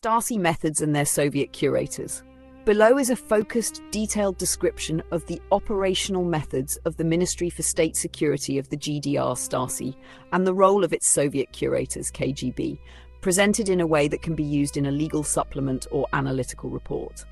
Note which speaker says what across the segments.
Speaker 1: Stasi methods and their Soviet curators. Below is a focused, detailed description of the operational methods of the Ministry for State Security of the GDR Stasi and the role of its Soviet curators, KGB, presented in a way that can be used in a legal supplement or analytical report.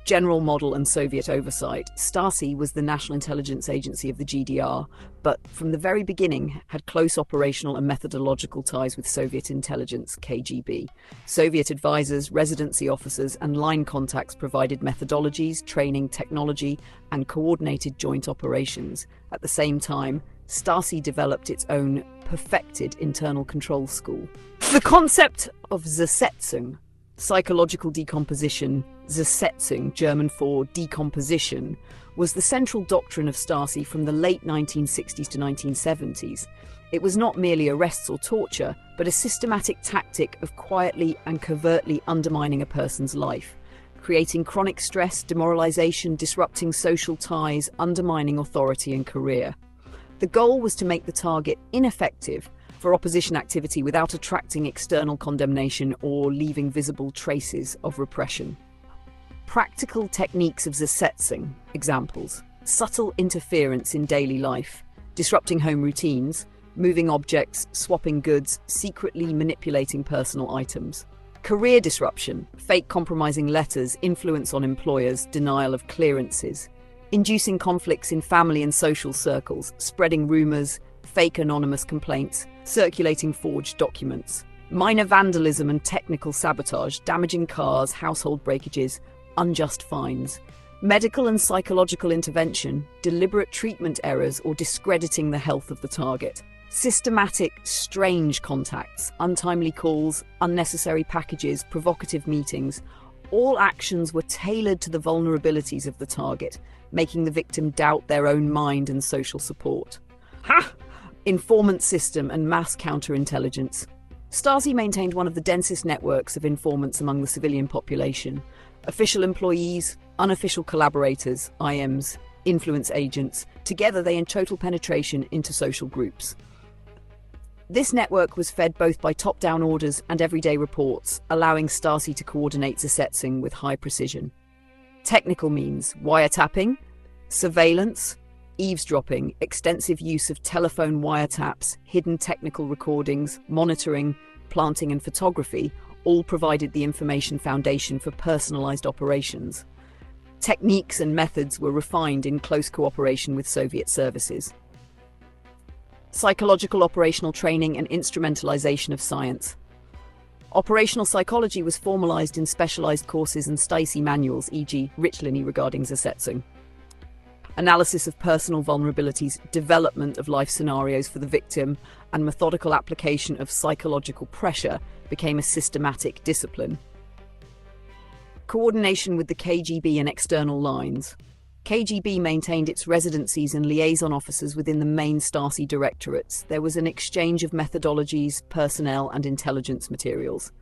Speaker 1: General Model and Soviet Oversight. Stasi was the National Intelligence Agency of the GDR, but from the very beginning had close operational and methodological ties with Soviet intelligence, KGB. Soviet advisors, residency officers, and line contacts provided methodologies, training, technology, and coordinated joint operations. At the same time, Stasi developed its own perfected internal control school. The concept of Zersetzung, psychological decomposition, Zersetzung, German for decomposition, was the central doctrine of Stasi from the late 1960s to 1970s. It was not merely arrests or torture, but a systematic tactic of quietly and covertly undermining a person's life, creating chronic stress, demoralization, disrupting social ties, undermining authority and career. The goal was to make the target ineffective for opposition activity without attracting external condemnation or leaving visible traces of repression. Practical techniques of Zersetzung, examples: subtle interference in daily life, disrupting home routines, moving objects, swapping goods, secretly manipulating personal items. Career disruption, fake compromising letters, influence on employers, denial of clearances. Inducing conflicts in family and social circles, spreading rumors, fake anonymous complaints, circulating forged documents. Minor vandalism and technical sabotage, damaging cars, household breakages, unjust fines. Medical and psychological intervention, deliberate treatment errors or discrediting the health of the target. Systematic, strange contacts, untimely calls, unnecessary packages, provocative meetings. All actions were tailored to the vulnerabilities of the target, making the victim doubt their own mind and social support. Informant system and mass counterintelligence. Stasi maintained one of the densest networks of informants among the civilian population. Official employees, unofficial collaborators, IMs, influence agents. Together they had total penetration into social groups. This network was fed both by top-down orders and everyday reports, allowing Stasi to coordinate Zersetzung with high precision. Technical means: wiretapping, surveillance, eavesdropping, extensive use of telephone wiretaps, hidden technical recordings, monitoring, planting and photography all provided the information foundation for personalized operations. Techniques and methods were refined in close cooperation with Soviet services. Psychological operational training and instrumentalization of science. Operational psychology was formalized in specialized courses and Stasi manuals, e.g. Richtlinie regarding Zersetzung. Analysis of personal vulnerabilities, development of life scenarios for the victim, and methodical application of psychological pressure became a systematic discipline. Coordination with the KGB and external lines. KGB maintained its residencies and liaison officers within the main Stasi directorates. There was an exchange of methodologies, personnel, and intelligence materials.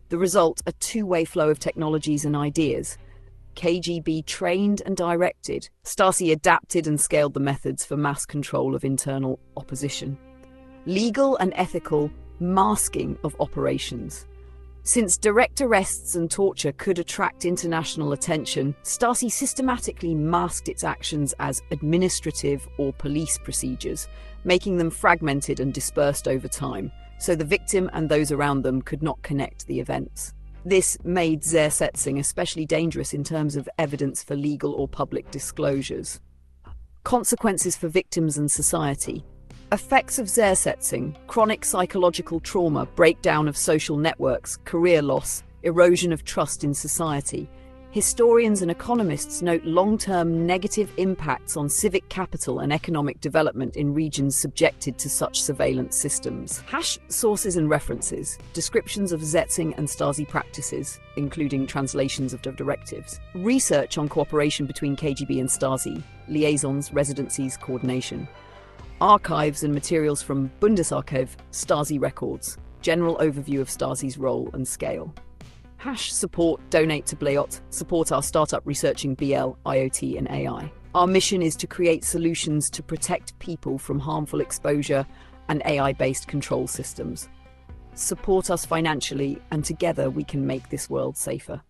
Speaker 1: The result, a two-way flow of technologies and ideas. KGB trained and directed. Stasi adapted and scaled the methods for mass control of internal opposition. Legal and ethical masking of operations. Since direct arrests and torture could attract international attention, Stasi systematically masked its actions as administrative or police procedures, making them fragmented and dispersed over time, so the victim and those around them could not connect the events. This made Zersetzung especially dangerous in terms of evidence for legal or public disclosures. Consequences for victims and society. Effects of Zersetzung: chronic psychological trauma, breakdown of social networks, career loss, erosion of trust in society. Historians and economists note long-term negative impacts on civic capital and economic development in regions subjected to such surveillance systems. Sources and references. Descriptions of Zersetzung and Stasi practices, including translations of directives. Research on cooperation between KGB and Stasi. Liaisons, residencies, coordination. Archives and materials from Bundesarchiv, Stasi records. General overview of Stasi's role and scale. Support, donate to BLE, support our startup researching BL, IoT and AI. Our mission is to create solutions to protect people from harmful exposure and AI-based control systems. support us financially, and together we can make this world safer.